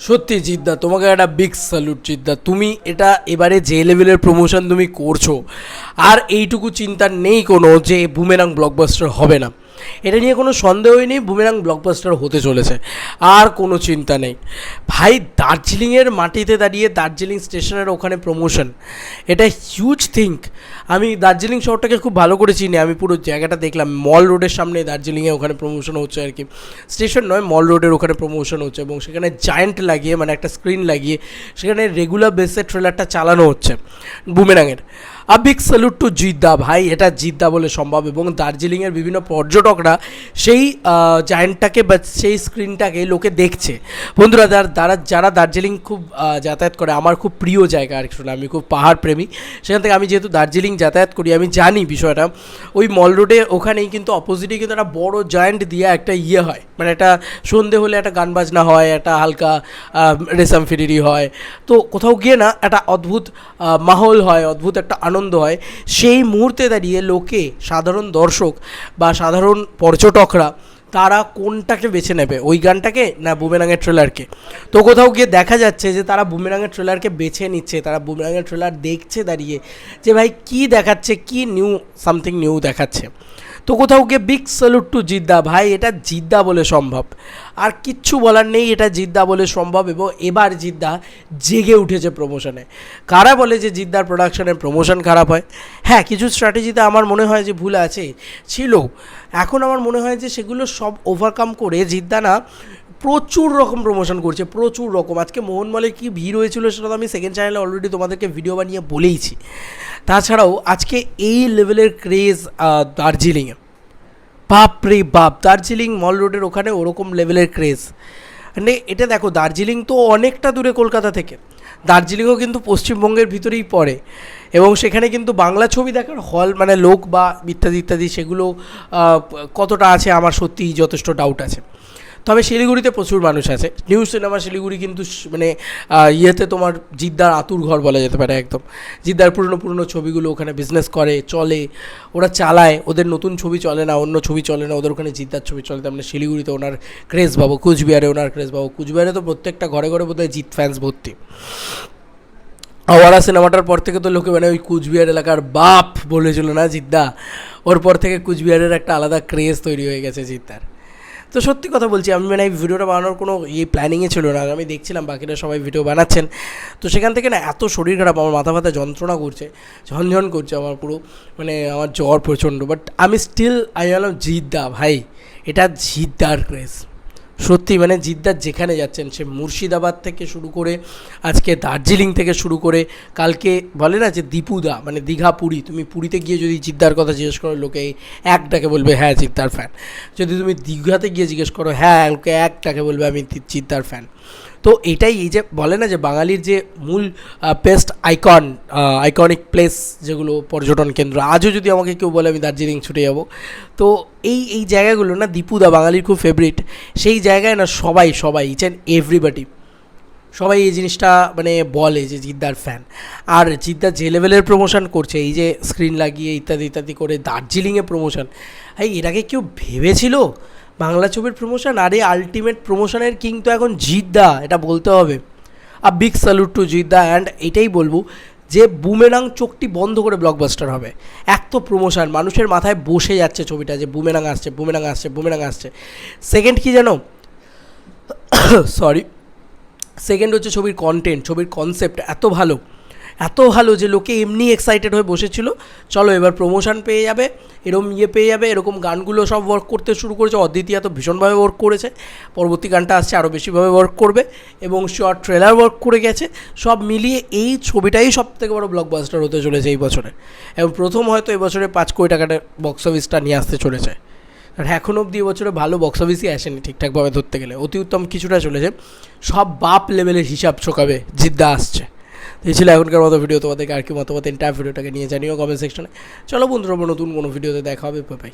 সত্যি জিদ্দা, তোমাকে একটা বিগ স্যালুট জিদ্দা। তুমি এটা এবারে যে লেভেলের প্রমোশন তুমি করছো, আর এইটুকু চিন্তা নেই কোনো যে বুমেরাং ব্লকবাস্টার হবে না। এটা নিয়ে কোনো সন্দেহই নেই, বুমেরাং ব্লকবাস্টার হতে চলেছে, আর কোনো চিন্তা নেই ভাই। দার্জিলিংয়ের মাটিতে দাঁড়িয়ে দার্জিলিং স্টেশনের ওখানে প্রমোশন, এটা হিউজ থিঙ্ক। আমি দার্জিলিং শহরটাকে খুব ভালো করে চিনি, আমি পুরো জায়গাটা দেখলাম। মল রোডের সামনে দার্জিলিংয়ে ওখানে প্রমোশন হচ্ছে আর কি, স্টেশন নয়, মল রোডের ওখানে প্রমোশন হচ্ছে, এবং সেখানে জায়েন্ট লাগিয়ে, মানে একটা স্ক্রিন লাগিয়ে সেখানে রেগুলার বেসে ট্রেলারটা চালানো হচ্ছে বুমেরাংয়ের। A big salute to Jidda ভাই, এটা জিদ্দা বলে সম্ভব। এবং দার্জিলিংয়ের বিভিন্ন পর্যটকরা সেই জায়েন্টটাকে বা সেই স্ক্রিনটাকে লোকে দেখছে। বন্ধুরা, যারা দার্জিলিং খুব যাতায়াত করে, আমার খুব প্রিয় জায়গা আর কি, আমি খুব পাহাড় প্রেমী, সেখান থেকে আমি যেহেতু দার্জিলিং যাতায়াত করি, আমি জানি বিষয়টা। ওই মল রোডে ওখানেই কিন্তু অপোজিটে কিন্তু একটা বড় জায়েন্ট দিয়ে একটা ইয়ে হয়, মানে একটা সন্ধে হলে একটা গান বাজনা হয়, একটা হালকা রেসাম ফিরিরি হয়, তো কোথাও গিয়ে না একটা অদ্ভুত মাহল হয়, অদ্ভুত একটা আনন্দ হয়। সেই মুহূর্তে দাঁড়িয়ে লোকে, সাধারণ দর্শক বা সাধারণ পর্যটকরা, তারা কোনটাকে বেছে নেবে, ওই গানটাকে না বুমেরাংয়ের ট্রেলারকে? তো কোথাও গিয়ে দেখা যাচ্ছে যে তারা বুমেরাংয়ের ট্রেলারকে বেছে নিচ্ছে, তারা বুমেরাংয়ের ট্রেলার দেখছে দাঁড়িয়ে, যে ভাই কী দেখাচ্ছে, কী নিউ, সামথিং নিউ দেখাচ্ছে। তো কোথাও গিয়ে বিগ স্যালুট টু জিদ্দা ভাই, এটা জিদ্দা বলে সম্ভব, আর কিচ্ছু বলার নেই, এটা জিদ্দা বলে সম্ভব। এবং এবার জিদ্দা জেগে উঠেছে প্রমোশনে। কারা বলে যে জিদ্দার প্রোডাকশনের প্রমোশন খারাপ হয়? হ্যাঁ, কিছু স্ট্র্যাটেজিতে আমার মনে হয় যে ভুল আছে, ছিল। এখন আমার মনে হয় যে সেগুলো সব ওভারকাম করে জিদ্দা না প্রচুর রকম প্রমোশন করছে, প্রচুর রকম। আজকে মোহনমলে কি ভিড় হয়েছিল সেটা তো আমি সেকেন্ড চ্যানেলে অলরেডি তোমাদেরকে ভিডিও বানিয়ে বলেইছি। তাছাড়াও আজকে এই লেভেলের ক্রেজ দার্জিলিংয়ে, বাপ রে বাপ, দার্জিলিং মল রোডের ওখানে ওরকম লেভেলের ক্রেজ। মানে এটা দেখো, দার্জিলিং তো অনেকটা দূরে কলকাতা থেকে, দার্জিলিংও কিন্তু পশ্চিমবঙ্গের ভিতরেই পড়ে, এবং সেখানে কিন্তু বাংলা ছবি দেখার হল, মানে লোক বা ইত্যাদি ইত্যাদি, সেগুলো কতটা আছে আমার সত্যিই যথেষ্ট ডাউট আছে। তবে শিলিগুড়িতে প্রচুর মানুষ আছে, নিউ সিনেমা শিলিগুড়ি কিন্তু মানে ইয়েতে তোমার জিদ্দার আতুর ঘর বলা যেতে পারে একদম। জিদ্দার পুরনো পুরনো ছবিগুলো ওখানে বিজনেস করে, চলে, ওরা চালায়। ওদের নতুন ছবি চলে না, অন্য ছবি চলে না, ওদের ওখানে জিদ্দার ছবি চলে। তার মানে শিলিগুড়িতে ওনার ক্রেজ পাবো, কুচবিহারে ওনার ক্রেজ পাবো। কুচবিহারে তো প্রত্যেকটা ঘরে ঘরে বোধহয় জিৎ ফ্যান্স ভর্তি। আওয়ারা সিনেমাটার পর থেকে তো লোকে মানে ওই কুচবিহার এলাকার বাপ বলেছিল না জিদ্দা, ওর পর থেকে কুচবিহারের একটা আলাদা ক্রেজ তৈরি হয়ে গেছে জিদ্দার। তো সত্যি কথা বলছি, আমি মানে এই ভিডিওটা বানানোর কোনো প্ল্যানিংয়ে ছিল না, আমি দেখছিলাম বাকিরা সবাই ভিডিও বানাচ্ছেন, তো সেখান থেকে না এত শরীর খারাপ, আমার মাথা ব্যথা যন্ত্রণা করছে, ঝনঝন করছে আমার পুরো, মানে আমার জ্বর প্রচণ্ড। বাট আমি স্টিল বললাম জিদ্দা ভাই, এটা জিদ্দার ক্রেজ সত্যি। মানে জিদ্দার যেখানে যাচ্ছেন, সে মুর্শিদাবাদ থেকে শুরু করে আজকে দার্জিলিং থেকে শুরু করে, কালকে বলে না যে দীপুদা, মানে দীঘা পুরী, তুমি পুরীতে গিয়ে যদি জিদ্দার কথা জিজ্ঞেস করো, লোকে একটাকে বলবে হ্যাঁ জিদ্দার ফ্যান। যদি তুমি দীঘাতে গিয়ে জিজ্ঞেস করো, হ্যাঁ, লোকে একটাকে বলবে আমি জিদ্দার ফ্যান। তো এটাই, এই যে বলে না যে বাঙালির যে মূল বেস্ট আইকনিক প্লেস যেগুলো পর্যটন কেন্দ্র, আজও যদি আমাকে কেউ বলে আমি দার্জিলিং ছুটে যাব, তো এই জায়গাগুলো না দীপুদা বাঙালির খুব ফেভারিট। সেই জায়গায় না সবাই ইচ অ্যান্ড এভরিবডি, সবাই এই জিনিসটা মানে বলে যে জিদ্দার ফ্যান। আর জিদ্দার যে লেভেলের প্রমোশন করছে, এই যে স্ক্রিন লাগিয়ে ইত্যাদি ইত্যাদি করে দার্জিলিংয়ে প্রমোশন, এর আগে কেউ ভেবেছিল বাংলা ছবির প্রমোশন? আর এই আলটিমেট প্রমোশনের কিং তো এখন জিদ্দা, এটা বলতে হবে। আ big salute to Jeddah. And এটাই বলবো যে বুমেরাং চোখটি বন্ধ করে ব্লকবাস্টার হবে। এক তো প্রমোশন, মানুষের মাথায় বসে যাচ্ছে ছবিটা, যে বুমেরাং আসছে, বুমেরাং আসছে, বুমেরাং আসছে। সেকেন্ড কি জানো? সরি, সেকেন্ড হচ্ছে ছবির কন্টেন্ট, ছবির কনসেপ্ট এত ভালো যে লোকে এমনি এক্সাইটেড হয়ে বসেছিল, চলো এবার প্রমোশন পেয়ে যাবে, এরকম পেয়ে যাবে, এরকম গানগুলো সব ওয়ার্ক করতে শুরু করেছে। অদ্বিতীয়া তো ভীষণভাবে ওয়ার্ক করেছে, পরবর্তী গানটা আসছে আরও বেশিভাবে ওয়ার্ক করবে, এবং শর্ট ট্রেলার ওয়ার্ক করে গেছে। সব মিলিয়ে এই ছবিটাই সবথেকে বড় ব্লকবাস্টার হতে চলেছে এই বছরে, এবং প্রথম হয়তো এবছরে 5 কোটি টাকাটা বক্স অফিসটা নিয়ে আসতে চলেছে। আর এখন অবধি এবছরে ভালো বক্স অফিসই আসেনি ঠিকঠাকভাবে ধরতে গেলে, অতি উত্তম কিছুটা চলেছে। সব বাপ লেভেলের হিসাব চোকাবে জিদ্দা আসছে। এই ছিল এখনকার মতো ভিডিও। তোমাদেরকে আর কি মতামত এন্টায়ার ভিডিওটাকে নিয়ে জানিও কমেন্ট সেকশনে। চলো বন্ধুরা, নতুন কোনো ভিডিওতে দেখা হবে, বাই।